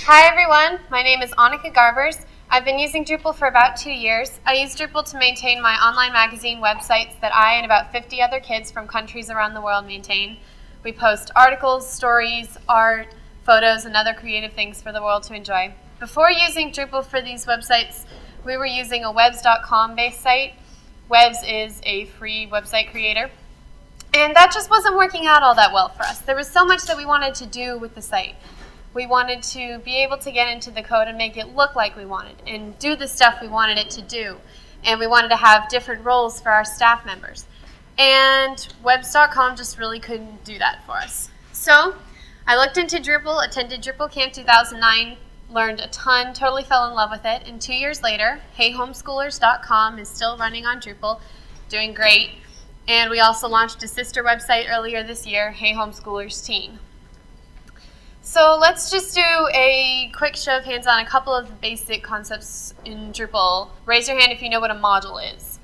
Hi everyone, my name is Annika Garbers. I've been using Drupal for about 2 years. I use Drupal to maintain my online magazine websites that I and about 50 other kids from countries around the world maintain. We post articles, stories, art, photos, and other creative things for the world to enjoy. Before using Drupal for these websites, we were using a webs.com based site. Webs is a free website creator. And that just wasn't working out all that well for us. There was so much that we wanted to do with the site. We wanted to be able to get into the code and make it look like we wanted and do the stuff we wanted it to do. And we wanted to have different roles for our staff members. And webs.com just really couldn't do that for us. So I looked into Drupal, attended Drupal Camp 2009, learned a ton, totally fell in love with it. And 2 years later, HeyHomeschoolers.com is still running on Drupal, doing great. And we also launched a sister website earlier this year, Hey Homeschoolers Teen. So let's just do a quick show of hands on a couple of the basic concepts in Drupal. Raise your hand if you know what a module is.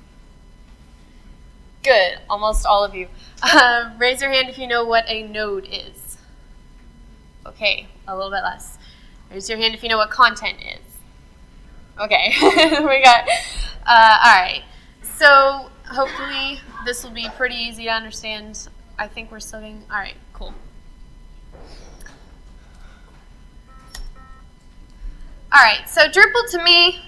Good, almost all of you. Raise your hand if you know what a node is. Okay, a little bit less. Raise your hand if you know what content is. Okay, we got, all right. So hopefully this will be pretty easy to understand. I think we're still getting, all right, cool. All right, so Drupal to me,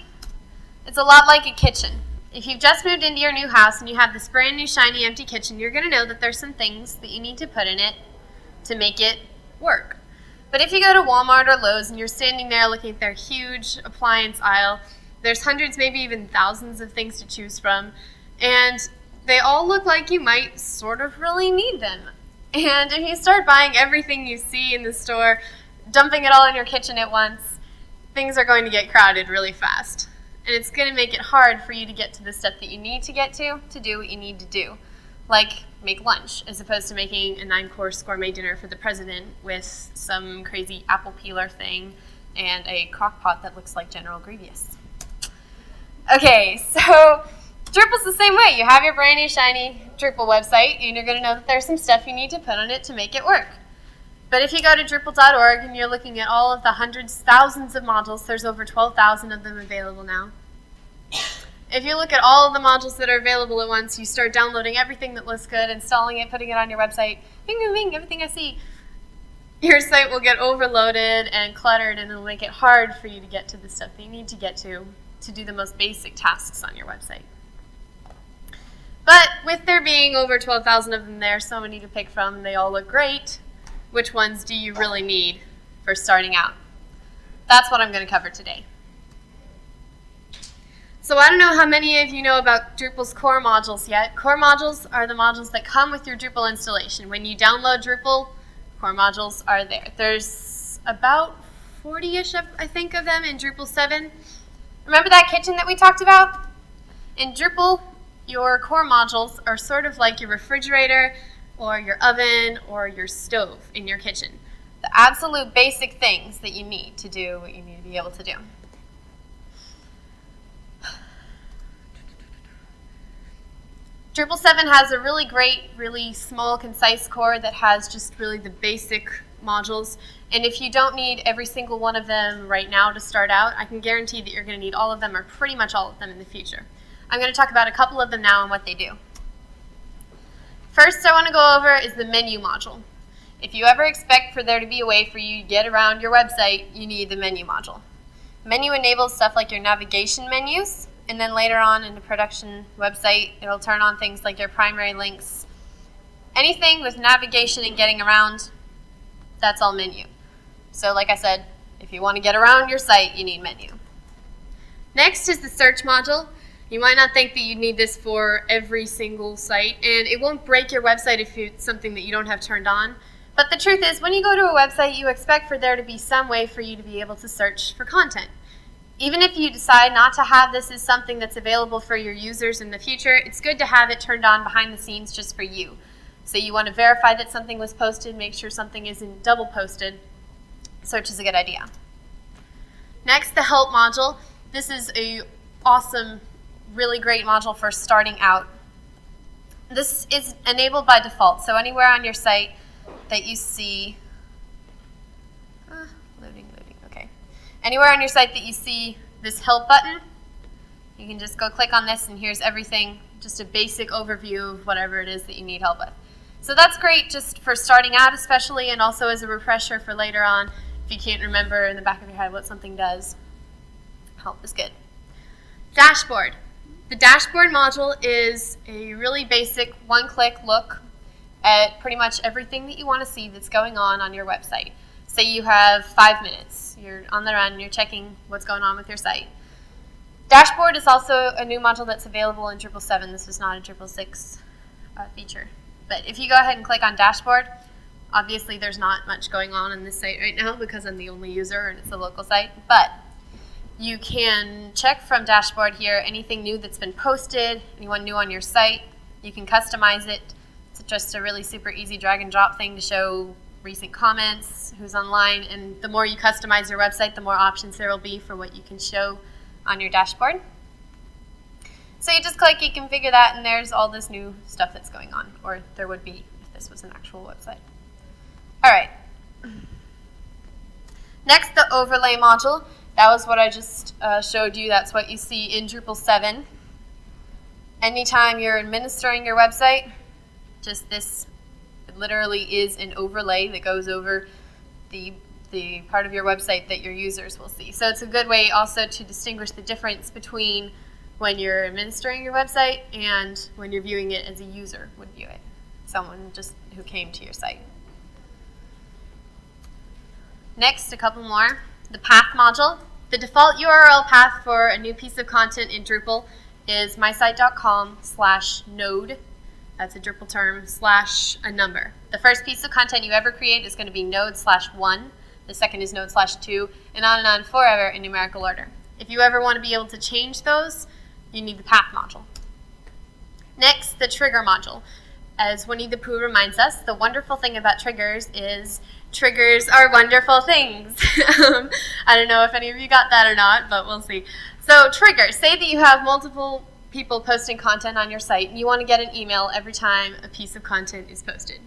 it's a lot like a kitchen. If you've just moved into your new house and you have this brand new shiny empty kitchen, you're gonna know that there's some things that you need to put in it to make it work. But if you go to Walmart or Lowe's and you're standing there looking at their huge appliance aisle, there's hundreds, maybe even thousands of things to choose from, and they all look like you might sort of really need them. And if you start buying everything you see in the store, dumping it all in your kitchen at once, things are going to get crowded really fast. And it's going to make it hard for you to get to the step that you need to get to do what you need to do. Like make lunch, as opposed to making a 9-course gourmet dinner for the president with some crazy apple peeler thing and a crock pot that looks like General Grievous. Okay, so Drupal's the same way. You have your brand new shiny Drupal website, and you're going to know that there's some stuff you need to put on it to make it work. But if you go to Drupal.org and you're looking at all of the hundreds, thousands of modules, there's over 12,000 of them available now. If you look at all of the modules that are available at once, you start downloading everything that looks good, installing it, putting it on your website, bing, bing, bing, everything I see. Your site will get overloaded and cluttered, and it'll make it hard for you to get to the stuff that you need to get to do the most basic tasks on your website. But with there being over 12,000 of them there, so many to pick from, they all look great. Which ones do you really need for starting out? That's what I'm going to cover today. So I don't know how many of you know about Drupal's core modules yet. Core modules are the modules that come with your Drupal installation. When you download Drupal, core modules are there. There's about 40-ish, I think, of them in Drupal 7. Remember that kitchen that we talked about? In Drupal, your core modules are sort of like your refrigerator, or your oven, or your stove in your kitchen. The absolute basic things that you need to do what you need to be able to do. Drupal 7 has a really great, really small, concise core that has just really the basic modules. And if you don't need every single one of them right now to start out, I can guarantee that you're going to need all of them, or pretty much all of them in the future. I'm going to talk about a couple of them now and what they do. First I want to go over is the menu module. If you ever expect for there to be a way for you to get around your website, you need the menu module. Menu enables stuff like your navigation menus, and then later on in the production website, it'll turn on things like your primary links. Anything with navigation and getting around, that's all menu. So like I said, if you want to get around your site, you need menu. Next is the search module. You might not think that you need this for every single site, and it won't break your website if it's something that you don't have turned on. But the truth is, when you go to a website, you expect for there to be some way for you to be able to search for content. Even if you decide not to have this as something that's available for your users in the future, it's good to have it turned on behind the scenes just for you. So you want to verify that something was posted, make sure something isn't double posted. Search is a good idea. Next, the help module. This is an awesome, really great module for starting out. This is enabled by default, so anywhere on your site that you see, loading, okay. Anywhere on your site that you see this help button, you can just go click on this, and here's everything, just a basic overview of whatever it is that you need help with. So that's great just for starting out especially, and also as a refresher for later on if you can't remember in the back of your head what something does. Help is good. Dashboard. The dashboard module is a really basic one-click look at pretty much everything that you want to see that's going on your website. Say you have 5 minutes. You're on the run, you're checking what's going on with your site. Dashboard is also a new module that's available in Drupal 7. This is not a Drupal 6 feature. But if you go ahead and click on Dashboard, obviously there's not much going on this site right now because I'm the only user and it's a local site. But you can check from Dashboard here anything new that's been posted, anyone new on your site. You can customize it. It's just a really super easy drag and drop thing to show recent comments, who's online, and the more you customize your website, the more options there will be for what you can show on your dashboard. So you just click, you configure that, and there's all this new stuff that's going on, or there would be if this was an actual website. All right. Next, the overlay module. That was what I just showed you. That's what you see in Drupal 7. Anytime you're administering your website, just this literally is an overlay that goes over the part of your website that your users will see. So it's a good way also to distinguish the difference between when you're administering your website and when you're viewing it as a user would view it, someone just who came to your site. Next, a couple more. The path module. The default URL path for a new piece of content in Drupal is mysite.com/node. That's a Drupal term, / a number. The first piece of content you ever create is going to be node/1. The second is node/2, and on forever in numerical order. If you ever want to be able to change those, you need the path module. Next, the trigger module. As Winnie the Pooh reminds us, the wonderful thing about triggers is triggers are wonderful things. I don't know if any of you got that or not, but we'll see. So triggers. Say that you have multiple people posting content on your site, and you want to get an email every time a piece of content is posted.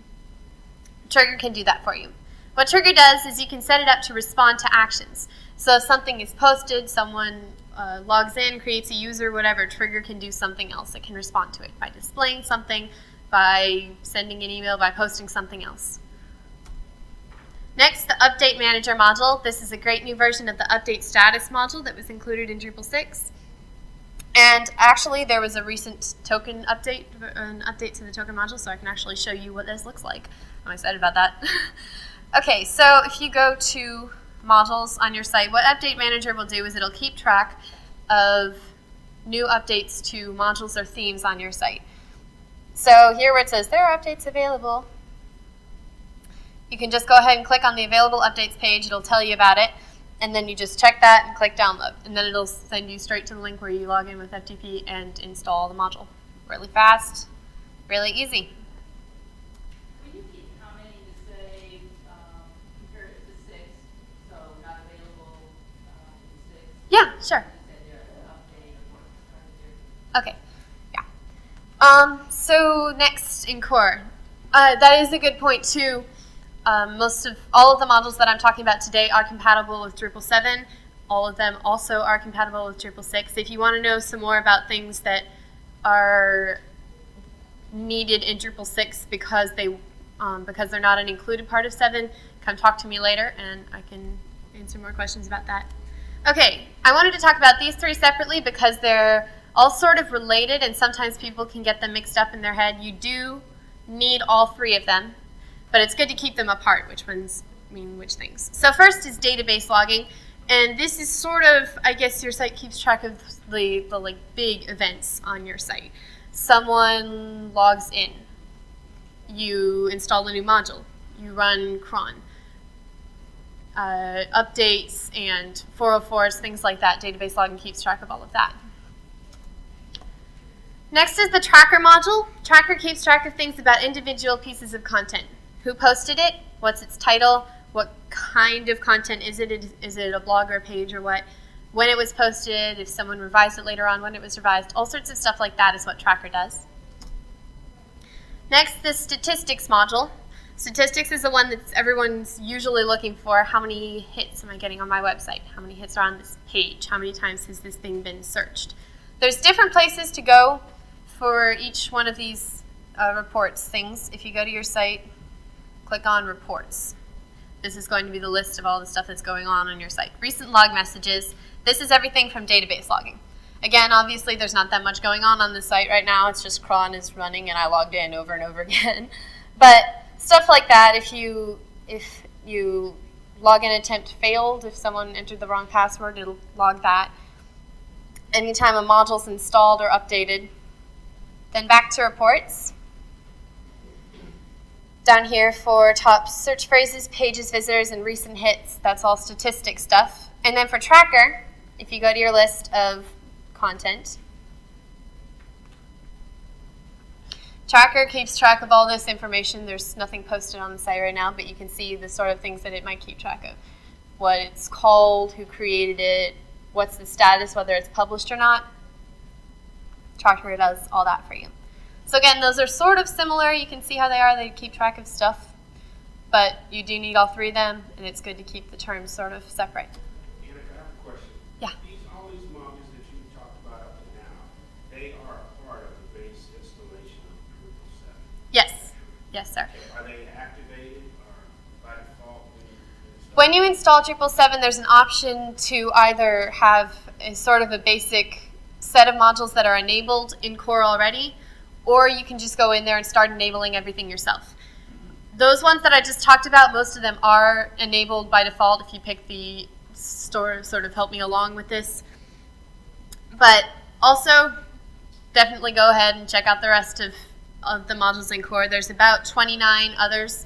Trigger can do that for you. What Trigger does is you can set it up to respond to actions. So if something is posted, someone logs in, creates a user, whatever, Trigger can do something else. It can respond to it by displaying something, by sending an email, by posting something else. Next, the Update Manager module. This is a great new version of the Update Status module that was included in Drupal 6. And actually, there was a recent token update, an update to the token module, so I can actually show you what this looks like. I'm excited about that. Okay, so if you go to modules on your site, what Update Manager will do is it'll keep track of new updates to modules or themes on your site. So here where it says there are updates available, you can just go ahead and click on the available updates page. It'll tell you about it, and then you just check that and click download, and then it'll send you straight to the link where you log in with FTP and install the module. Really fast, really easy. When you keep commenting to say compare it to 6, so not available in 6. Yeah, sure. Okay, yeah. So next in core, that is a good point too. All of the modules that I'm talking about today are compatible with Drupal 7. All of them also are compatible with Drupal 6. If you want to know some more about things that are needed in Drupal 6 because they're not an included part of 7, come talk to me later and I can answer more questions about that. Okay, I wanted to talk about these three separately because they're all sort of related and sometimes people can get them mixed up in their head. You do need all three of them, but it's good to keep them apart, which ones mean which things. So first is database logging, and this is sort of, I guess your site keeps track of the like big events on your site. Someone logs in, you install a new module, you run cron, updates and 404s, things like that. Database logging keeps track of all of that. Next is the tracker module. Tracker keeps track of things about individual pieces of content. Who posted it? What's its title? What kind of content is it? Is it a blog or a page or what? When it was posted, if someone revised it later on, when it was revised, all sorts of stuff like that is what Tracker does. Next, the statistics module. Statistics is the one that everyone's usually looking for. How many hits am I getting on my website? How many hits are on this page? How many times has this thing been searched? There's different places to go for each one of these reports things. If you go to your site, click on reports. This is going to be the list of all the stuff that's going on your site. Recent log messages. This is everything from database logging. Again, obviously there's not that much going on the site right now. It's just cron is running and I logged in over and over again. But stuff like that, if you login attempt failed, if someone entered the wrong password, it'll log that. Anytime a module's installed or updated. Then back to reports. Down here for top search phrases, pages, visitors, and recent hits, that's all statistic stuff. And then for tracker, if you go to your list of content, tracker keeps track of all this information. There's nothing posted on the site right now, but you can see the sort of things that it might keep track of. What it's called, who created it, what's the status, whether it's published or not. Tracker does all that for you. So again, those are sort of similar. You can see how they are. They keep track of stuff, but you do need all three of them, and it's good to keep the terms sort of separate. Anna, I have a question. Yeah. All these modules that you talked about up to now, they are a part of the base installation of Drupal 7? Yes. Yes, sir. Okay. Are they activated or by default when you install Drupal 7, there's an option to either have a sort of a basic set of modules that are enabled in core already, or you can just go in there and start enabling everything yourself. Those ones that I just talked about, most of them are enabled by default if you pick the store sort of help me along with this. But also, definitely go ahead and check out the rest of the modules in core. There's about 29 others.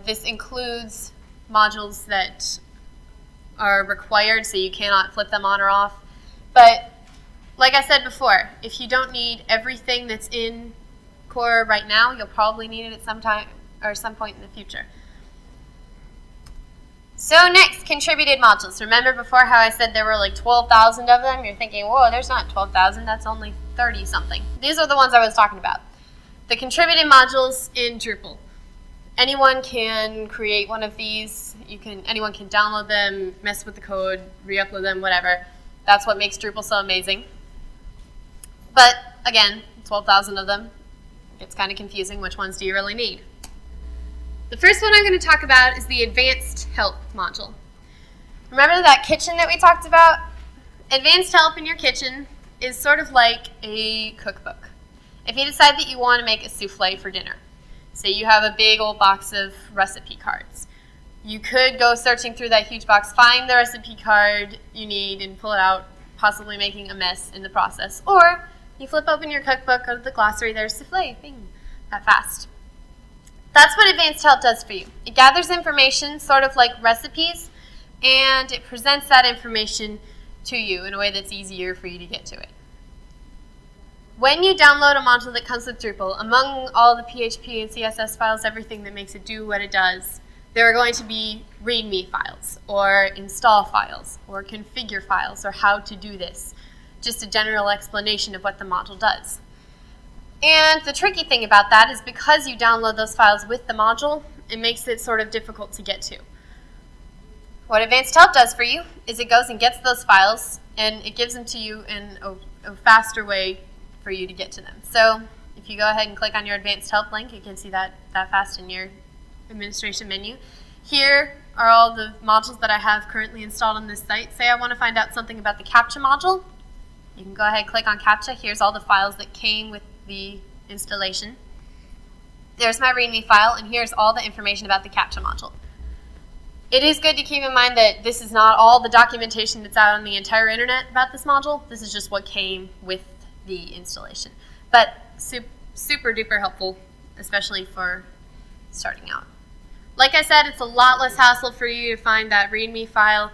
This includes modules that are required, so you cannot flip them on or off. But like I said before, if you don't need everything that's in core right now, you'll probably need it at some time or some point in the future. So next, contributed modules. Remember before how I said there were like 12,000 of them? You're thinking, whoa, there's not 12,000, that's only 30 something. These are the ones I was talking about. The contributed modules in Drupal. Anyone can create one of these. Anyone can download them, mess with the code, re-upload them, whatever. That's what makes Drupal so amazing. But again, 12,000 of them. It's kind of confusing. Which ones do you really need? The first one I'm going to talk about is the Advanced Help module. Remember that kitchen that we talked about? Advanced Help in your kitchen is sort of like a cookbook. If you decide that you want to make a souffle for dinner, say you have a big old box of recipe cards, you could go searching through that huge box, find the recipe card you need, and pull it out, possibly making a mess in the process. Or you flip open your cookbook, go to the glossary, there's souffle, bing, that fast. That's what Advanced Help does for you. It gathers information, sort of like recipes, and it presents that information to you in a way that's easier for you to get to it. When you download a module that comes with Drupal, among all the PHP and CSS files, everything that makes it do what it does, there are going to be README files, or install files, or configure files, or how to do this. Just a general explanation of what the module does. And the tricky thing about that is because you download those files with the module, it makes it sort of difficult to get to. What Advanced Help does for you is it goes and gets those files, and it gives them to you in a faster way for you to get to them. So if you go ahead and click on your Advanced Help link, you can see that fast in your administration menu. Here are all the modules that I have currently installed on this site. Say I want to find out something about the CAPTCHA module. You can go ahead and click on CAPTCHA. Here's all the files that came with the installation. There's my README file, and here's all the information about the CAPTCHA module. It is good to keep in mind that this is not all the documentation that's out on the entire internet about this module. This is just what came with the installation. But super duper helpful, especially for starting out. Like I said, it's a lot less hassle for you to find that README file.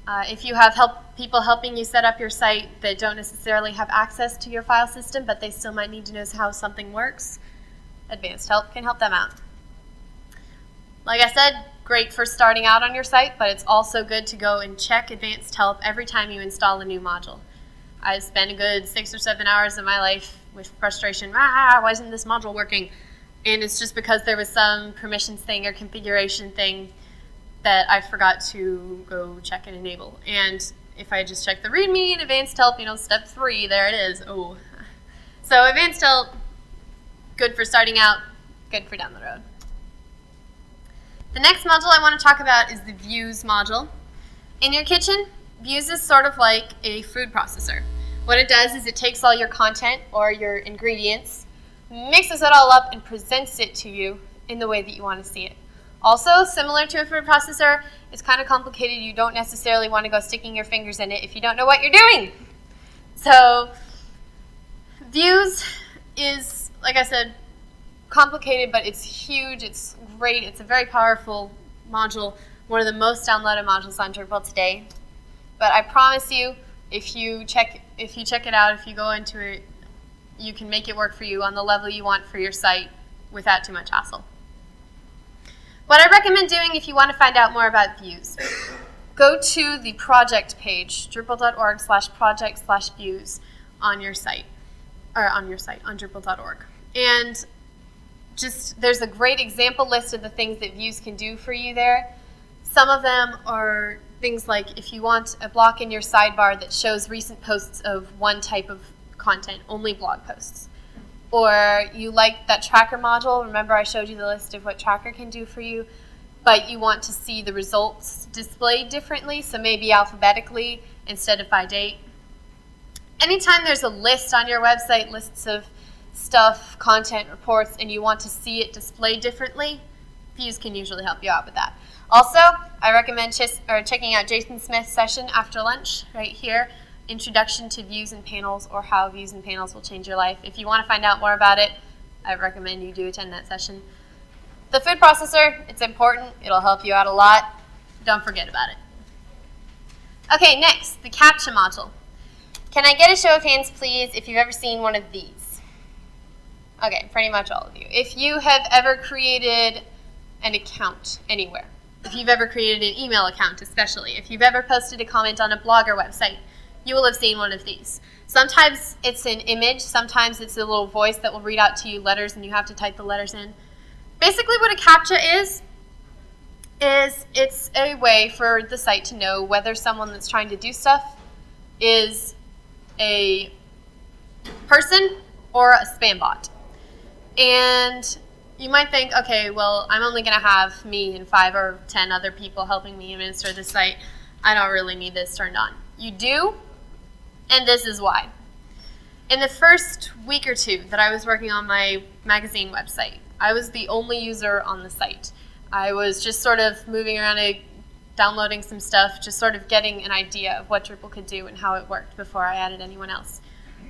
If you have people helping you set up your site that don't necessarily have access to your file system, but they still might need to know how something works, Advanced Help can help them out. Like I said, great for starting out on your site, but it's also good to go and check Advanced Help every time you install a new module. I spent a good 6 or 7 hours of my life with frustration. Why isn't this module working? And it's just because there was some permissions thing or configuration thing that I forgot to go check and enable. And if I just check the README and advanced help, step 3, there it is. Oh. So advanced help, good for starting out, good for down the road. The next module I want to talk about is the views module. In your kitchen, views is sort of like a food processor. What it does is it takes all your content or your ingredients, mixes it all up, and presents it to you in the way that you want to see it. Also, similar to a food processor, it's kind of complicated. You don't necessarily want to go sticking your fingers in it if you don't know what you're doing. So, views is, like I said, complicated, but it's huge, it's great, it's a very powerful module, one of the most downloaded modules on Drupal today. But I promise you, if you check it out, if you go into it, you can make it work for you on the level you want for your site without too much hassle. What I recommend doing if you want to find out more about views, go to the project page, drupal.org/project/views on Drupal.org. And there's a great example list of the things that views can do for you there. Some of them are things like if you want a block in your sidebar that shows recent posts of one type of content, only blog posts. Or you like that tracker module. Remember I showed you the list of what tracker can do for you, but you want to see the results displayed differently, so maybe alphabetically instead of by date. Anytime there's a list on your website, lists of stuff, content, reports, and you want to see it displayed differently, views can usually help you out with that. Also, I recommend checking out Jason Smith's session after lunch right here, Introduction to Views and Panels, or How Views and Panels Will Change Your Life. If you want to find out more about it, I recommend you do attend that session. The food processor, it's important. It'll help you out a lot. Don't forget about it. Okay, next, the CAPTCHA module. Can I get a show of hands, please, if you've ever seen one of these? Okay, pretty much all of you. If you have ever created an account anywhere, if you've ever created an email account especially, if you've ever posted a comment on a blog or website, you will have seen one of these. Sometimes it's an image, sometimes it's a little voice that will read out to you letters and you have to type the letters in. Basically what a CAPTCHA is it's a way for the site to know whether someone that's trying to do stuff is a person or a spam bot. And you might think, okay, well, I'm only going to have me and 5 or 10 other people helping me administer the site. I don't really need this turned on. You do, and this is why. In the first week or two that I was working on my magazine website, I was the only user on the site. I was just sort of moving around, downloading some stuff, just sort of getting an idea of what Drupal could do and how it worked before I added anyone else.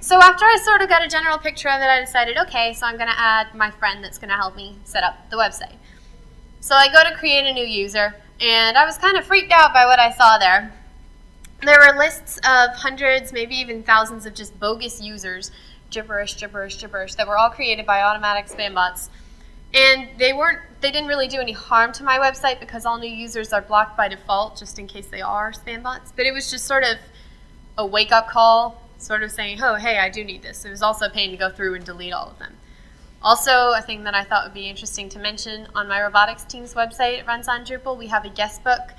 So after I sort of got a general picture of it, I decided, okay, so I'm going to add my friend that's going to help me set up the website. So I go to create a new user, and I was kind of freaked out by what I saw there. There were lists of hundreds, maybe even thousands of just bogus users, gibberish, that were all created by automatic spam bots. And they didn't really do any harm to my website because all new users are blocked by default, just in case they are spam bots. But it was just sort of a wake-up call, sort of saying, oh, hey, I do need this. It was also a pain to go through and delete all of them. Also, a thing that I thought would be interesting to mention, on my robotics team's website, it runs on Drupal, we have a guest book,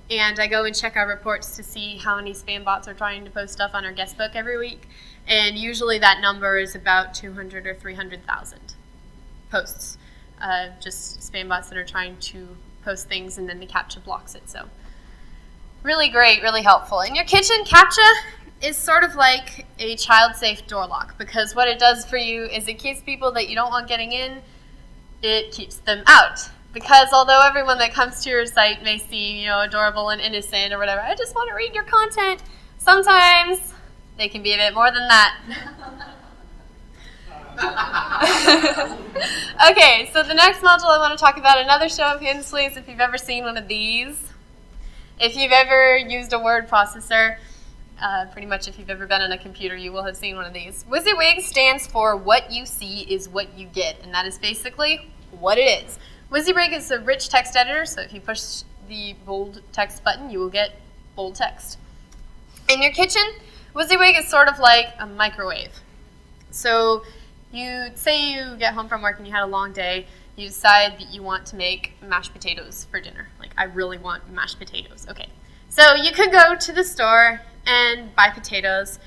and I go and check our reports to see how many spam bots are trying to post stuff on our guest book every week. And usually that number is about 200 or 300,000 posts. Just spam bots that are trying to post things and then the CAPTCHA blocks it. So really great, really helpful. In your kitchen, CAPTCHA is sort of like a child-safe door lock, because what it does for you is it keeps people that you don't want getting in, it keeps them out. Because although everyone that comes to your site may seem, adorable and innocent or whatever, I just want to read your content, sometimes they can be a bit more than that. Okay, so the next module I want to talk about, another show of hands please if you've ever seen one of these. If you've ever used a word processor, pretty much if you've ever been on a computer, you will have seen one of these. Wysiwyg stands for what you see is what you get, and that is basically what it is. Wysiwyg is a rich text editor, so if you push the bold text button, you will get bold text. In your kitchen, Wysiwyg is sort of like a microwave. So You say you get home from work and you had a long day. You decide that you want to make mashed potatoes for dinner. Like, I really want mashed potatoes. Okay. So you could go to the store and buy potatoes.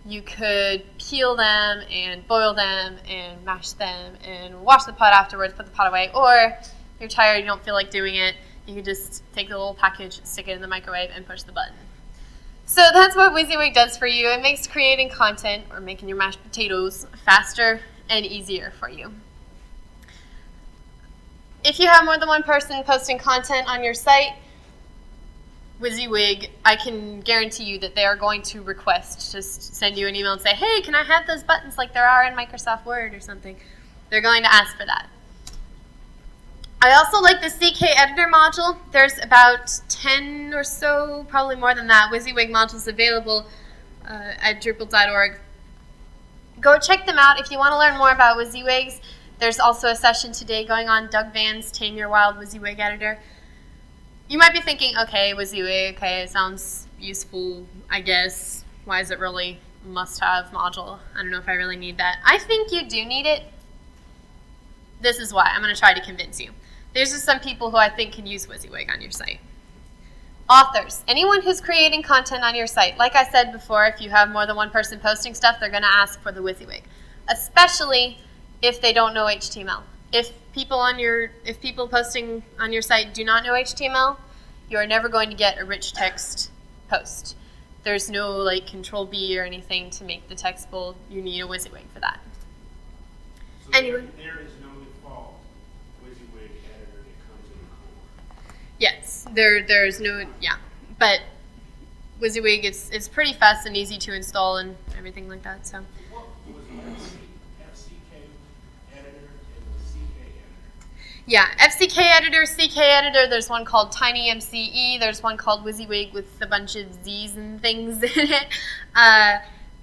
You could peel them and boil them and mash them and wash the pot afterwards, put the pot away. Or you're tired, you don't feel like doing it, you could just take the little package, stick it in the microwave, and push the button. So that's what Wysiwyg does for you. It makes creating content or making your mashed potatoes faster and easier for you. If you have more than one person posting content on your site, Wysiwyg, I can guarantee you that they are going to request, just send you an email and say, hey, can I have those buttons like there are in Microsoft Word or something? They're going to ask for that. I also like the CK Editor module. There's about 10 or so, probably more than that, Wysiwyg modules available at Drupal.org. Go check them out if you want to learn more about Wysiwygs. There's also a session today going on, Doug Van's Tame Your Wild Wysiwyg Editor. You might be thinking, okay, Wysiwyg, okay, it sounds useful, I guess. Why is it really a must-have module? I don't know if I really need that. I think you do need it. This is why. I'm going to try to convince you. There's just some people who I think can use Wysiwyg on your site. Authors. Anyone who's creating content on your site. Like I said before, if you have more than one person posting stuff, they're going to ask for the Wysiwyg. Especially if they don't know HTML. If people posting on your site do not know HTML, you are never going to get a rich text post. There's no like Control B or anything to make the text bold. You need a Wysiwyg for that. So Anyway. there is no default Wysiwyg editor that comes in the core. Yes, there's no, yeah. But Wysiwyg, it's pretty fast and easy to install and everything like that, so. What was FCK editor and the CK editor? Yeah, FCK editor, CK editor, there's one called TinyMCE, there's one called Wysiwyg with a bunch of Z's and things in it.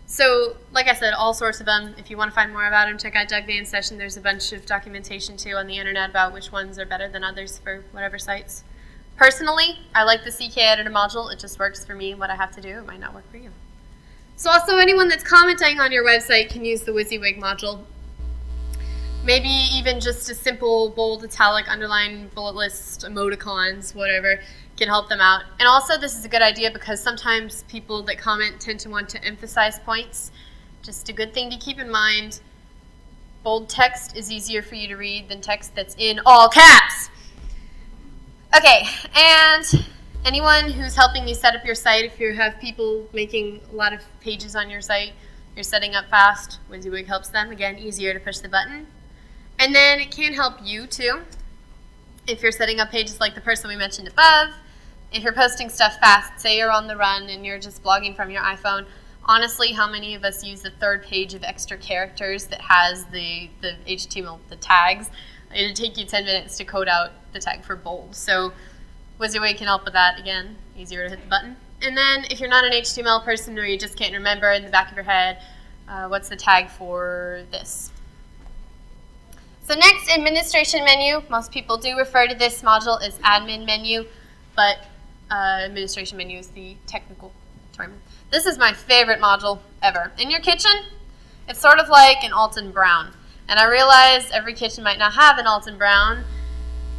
So, like I said, all sorts of them. If you want to find more about them, check out Doug Van's session. There's a bunch of documentation, too, on the internet about which ones are better than others for whatever sites. Personally, I like the CK editor module. It just works for me. What I have to do, it might not work for you. So also, anyone that's commenting on your website can use the Wysiwyg module. Maybe even just a simple bold, italic, underline, bullet list, emoticons, whatever, can help them out. And also, this is a good idea because sometimes people that comment tend to want to emphasize points. Just a good thing to keep in mind. Bold text is easier for you to read than text that's in all caps. Okay, and anyone who's helping you set up your site, if you have people making a lot of pages on your site, you're setting up fast, Wysiwyg helps them. Again, easier to push the button. And then it can help you too. If you're setting up pages like the person we mentioned above, if you're posting stuff fast, say you're on the run and you're just blogging from your iPhone, honestly, how many of us use the third page of extra characters that has the HTML, the tags? It'll take you 10 minutes to code out the tag for bold. So Wysiwyg can help with that. Again, easier to hit the button. And then if you're not an HTML person or you just can't remember in the back of your head, what's the tag for this? So next, administration menu. Most people do refer to this module as admin menu, but administration menu is the technical term. This is my favorite module ever. In your kitchen, it's sort of like an Alton Brown. And I realize every kitchen might not have an Alton Brown,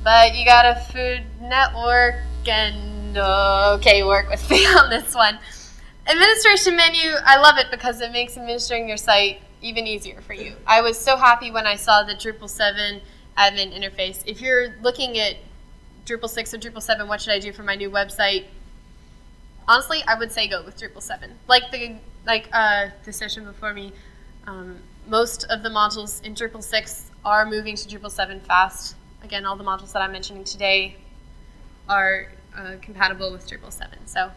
but you got a Food Network and work with me on this one. Administration menu, I love it because it makes administering your site even easier for you. I was so happy when I saw the Drupal 7 admin interface. If you're looking at Drupal 6 or Drupal 7, what should I do for my new website? Honestly, I would say go with Drupal 7. Like the session before me, most of the modules in Drupal 6 are moving to Drupal 7 fast. Again, all the modules that I'm mentioning today are compatible with Drupal 7. So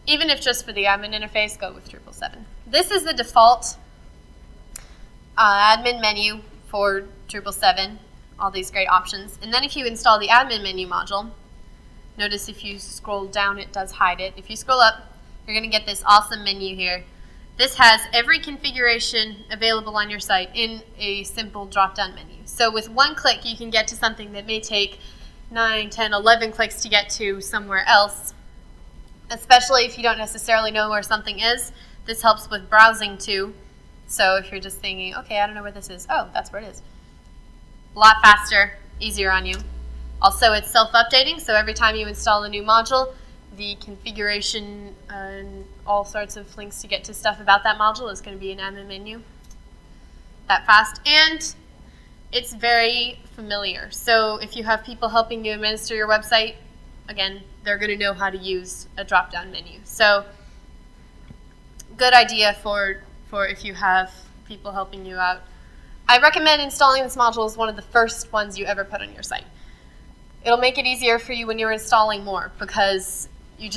even if just for the admin interface, go with Drupal 7. This is the default admin menu for Drupal 7, all these great options. And then if you install the admin menu module, notice if you scroll down, it does hide it. If you scroll up, you're going to get this awesome menu here. This has every configuration available on your site in a simple drop-down menu. So with one click, you can get to something that may take 9, 10, 11 clicks to get to somewhere else, especially if you don't necessarily know where something is. This helps with browsing too. So if you're just thinking, okay, I don't know where this is. Oh, that's where it is. A lot faster, easier on you. Also, it's self-updating, so every time you install a new module, the configuration and all sorts of links to get to stuff about that module is going to be an admin menu. That fast. And it's very familiar. So if you have people helping you administer your website, again, they're going to know how to use a drop-down menu. So good idea for if you have people helping you out. I recommend installing this module as one of the first ones you ever put on your site. It'll make it easier for you when you're installing more because you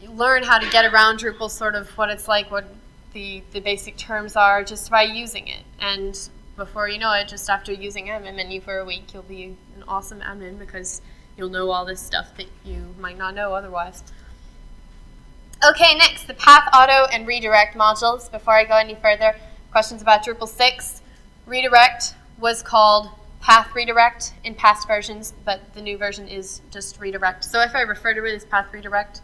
learn how to get around Drupal, sort of what it's like, what the basic terms are just by using it. And before you know it, just after using admin menu for a week, you'll be an awesome admin because you'll know all this stuff that you might not know otherwise. Okay, next, the path auto and redirect modules. Before I go any further, questions about Drupal 6. Redirect was called path redirect in past versions, but the new version is just redirect. So if I refer to it as path redirect,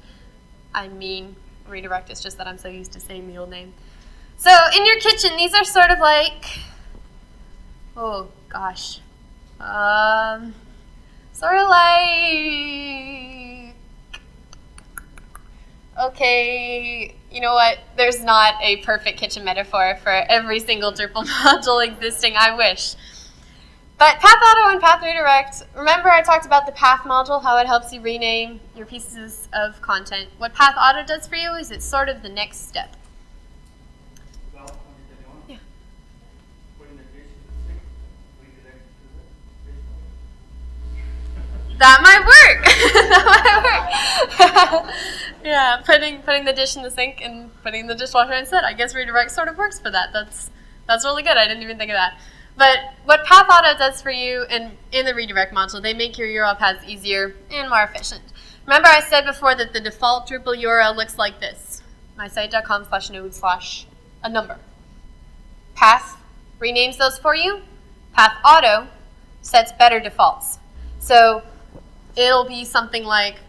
I mean redirect. It's just that I'm so used to saying the old name. So in your kitchen, these are sort of like, oh gosh, sort of like, okay, you know what? There's not a perfect kitchen metaphor for every single Drupal module existing, I wish. But Path Auto and Path Redirect, remember I talked about the Path module, how it helps you rename your pieces of content. What Path Auto does for you is it's sort of the next step. Well, let me tell you one. Yeah. Putting the dish in the sink, redirect to the dish. That might work. That might work. Yeah, putting the dish in the sink and putting the dishwasher instead. I guess redirect sort of works for that. That's really good. I didn't even think of that. But what Path Auto does for you in the redirect module, they make your URL paths easier and more efficient. Remember I said before that the default Drupal URL looks like this, mysite.com/node/ a number. Path renames those for you. Path Auto sets better defaults. So it'll be something like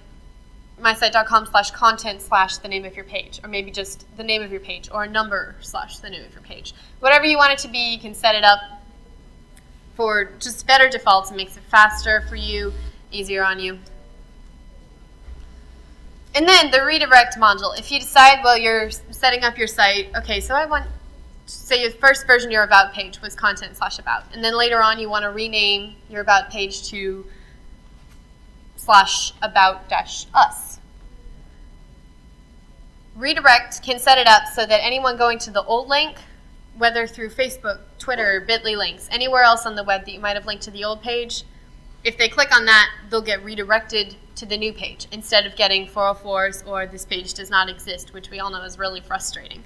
mysite.com/content/ the name of your page, or maybe just the name of your page, or a number / the name of your page. Whatever you want it to be, you can set it up for just better defaults. It makes it faster for you, easier on you. And then the redirect module. If you decide, well, you're setting up your site, okay, so I want, say your first version of your about page was content / about, and then later on you want to rename your about page to /about-us. Redirect can set it up so that anyone going to the old link, whether through Facebook, Twitter, Bitly links, anywhere else on the web that you might have linked to the old page, if they click on that, they'll get redirected to the new page instead of getting 404s or this page does not exist, which we all know is really frustrating.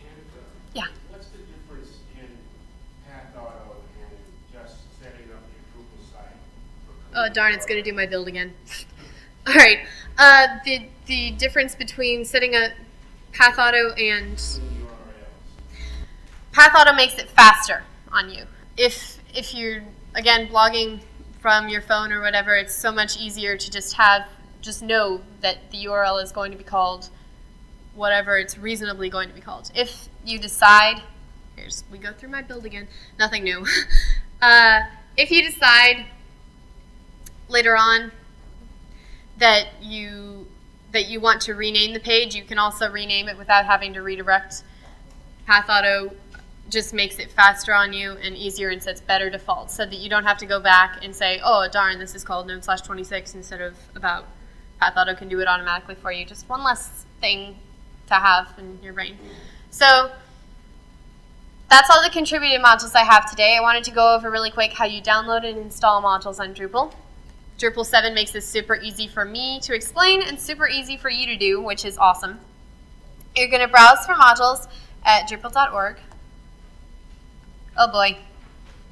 And, Yeah. what's the difference in Path Auto and just setting up your Drupal site? Oh, darn, it's going to do my build again. All right. The difference between setting a Path Auto and Path Auto makes it faster on you. If you're, again, blogging from your phone or whatever, it's so much easier to just know that the URL is going to be called whatever it's reasonably going to be called. If you decide, we go through my build again, nothing new. If you decide later on that you want to rename the page, you can also rename it without having to redirect. Path Auto just makes it faster on you and easier and sets better defaults so that you don't have to go back and say, oh, darn, this is called node/26 instead of about. Path Auto can do it automatically for you. Just one less thing to have in your brain. So that's all the contributed modules I have today. I wanted to go over really quick how you download and install modules on Drupal. Drupal 7 makes this super easy for me to explain and super easy for you to do, which is awesome. You're going to browse for modules at Drupal.org. Oh boy,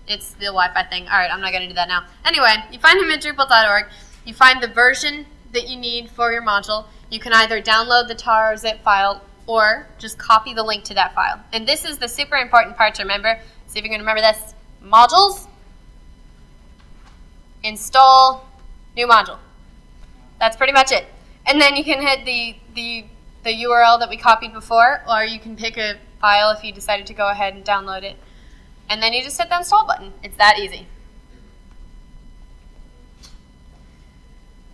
it's the Wi-Fi thing. All right, I'm not going to do that now. Anyway, you find them at Drupal.org. You find the version that you need for your module. You can either download the tar or zip file or just copy the link to that file. And this is the super important part to remember. See if you can remember this. Modules, install, new module. That's pretty much it. And then you can hit the URL that we copied before, or you can pick a file if you decided to go ahead and download it. And then you just hit the install button. It's that easy.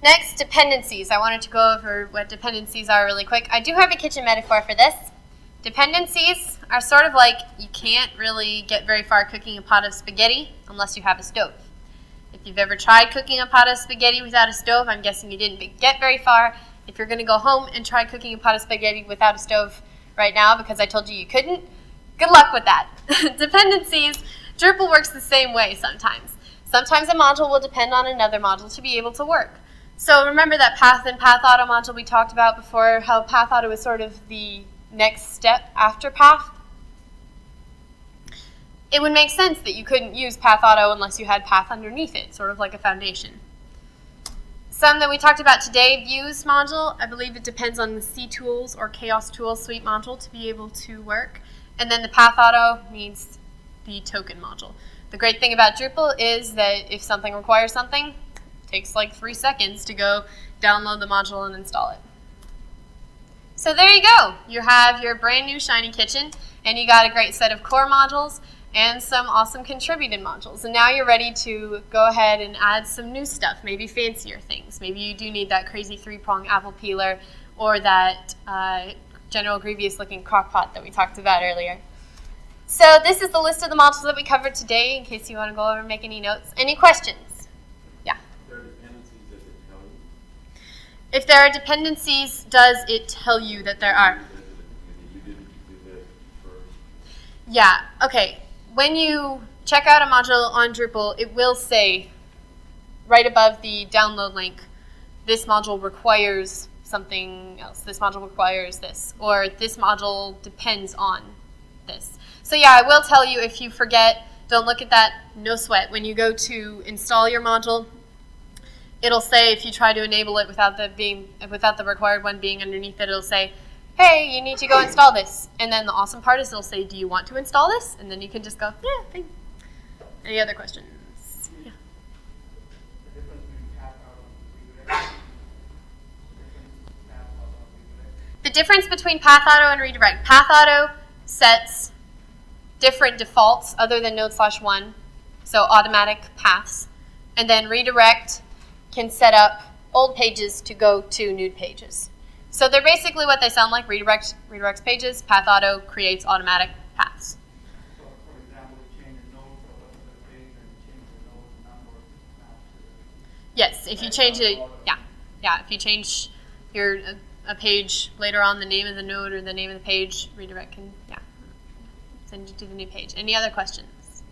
Next, dependencies. I wanted to go over what dependencies are really quick. I do have a kitchen metaphor for this. Dependencies are sort of like you can't really get very far cooking a pot of spaghetti unless you have a stove. If you've ever tried cooking a pot of spaghetti without a stove, I'm guessing you didn't get very far. If you're going to go home and try cooking a pot of spaghetti without a stove right now because I told you couldn't, good luck with that. Dependencies, Drupal works the same way sometimes. Sometimes a module will depend on another module to be able to work. So remember that path and path auto module we talked about before, how path auto is sort of the next step after path? It would make sense that you couldn't use path auto unless you had path underneath it, sort of like a foundation. Some that we talked about today, views module, I believe it depends on the CTools or Chaos Tools suite module to be able to work. And then the path auto needs the token module. The great thing about Drupal is that if something requires something, takes like 3 seconds to go download the module and install it. So there you go. You have your brand new shiny kitchen, and you got a great set of core modules and some awesome contributed modules. And now you're ready to go ahead and add some new stuff, maybe fancier things. Maybe you do need that crazy 3-prong apple peeler or that General Grievous looking crock pot that we talked about earlier. So this is the list of the modules that we covered today in case you want to go over and make any notes. Any questions? If there are dependencies, does it tell you that there are? Yeah, okay. When you check out a module on Drupal, it will say right above the download link, this module requires something else. This module requires this. Or this module depends on this. So yeah, I will tell you if you forget, don't look at that, no sweat. When you go to install your module, it'll say if you try to enable it without the required one being underneath it, it'll say, hey, you need to go install this. And then the awesome part is it'll say, do you want to install this? And then you can just go, yeah, thank you. Any other questions? Yeah. The difference between path auto and redirect. The difference between path auto and redirect. Path auto sets different defaults other than node/1, so automatic paths. And then redirect can set up old pages to go to new pages. So they're basically what they sound like. Redirects pages. Path auto creates automatic paths. So, for example, you change the node for a particular page and change the node number to Yes, if you change it, yeah. If you change a page later on, the name of the node or the name of the page, redirect can send you to the new page. Any other questions?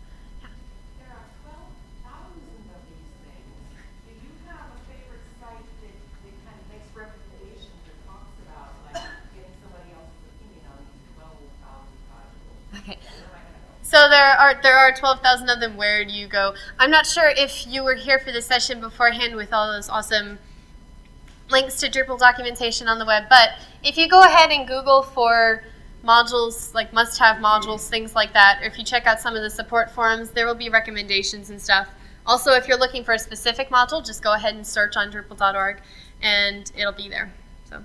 There are 12,000 of these things. Do you have a favorite site that kind of makes recommendations or talks about, like, getting somebody else's opinion on these 12,000 modules? Okay. Where am I going to go? So there are 12,000 of them. Where do you go? I'm not sure if you were here for the session beforehand with all those awesome links to Drupal documentation on the web, but if you go ahead and Google for modules, like must-have modules, things like that, or if you check out some of the support forums, there will be recommendations and stuff. Also, if you're looking for a specific module, just go ahead and search on Drupal.org, and it'll be there. So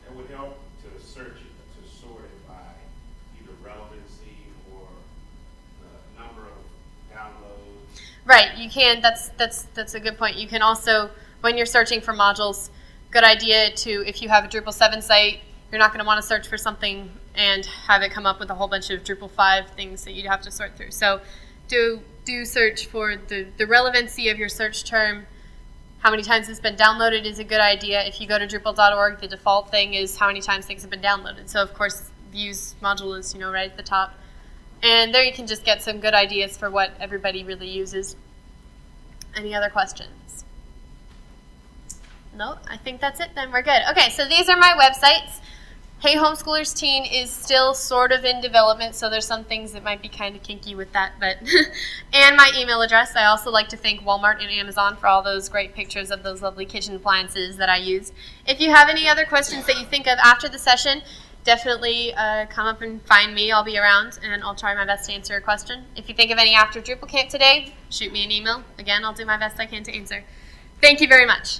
It would help to search it, to sort it by either relevancy or the number of downloads. right, you can. That's a good point. You can also, when you're searching for modules, good idea to, if you have a Drupal 7 site, you're not going to want to search for something and have it come up with a whole bunch of Drupal 5 things that you'd have to sort through. So do search for the relevancy of your search term. How many times it's been downloaded is a good idea. If you go to Drupal.org, the default thing is how many times things have been downloaded. So of course, views module is right at the top. And there you can just get some good ideas for what everybody really uses. Any other questions? No, I think that's it then. We're good. Okay, so these are my websites. Hey Homeschoolers Teen is still sort of in development, so there's some things that might be kind of kinky with that, but and my email address. I also like to thank Walmart and Amazon for all those great pictures of those lovely kitchen appliances that I used. If you have any other questions that you think of after the session, definitely come up and find me. I'll be around, and I'll try my best to answer your question. If you think of any after Drupal Camp today, shoot me an email. Again, I'll do my best I can to answer. Thank you very much.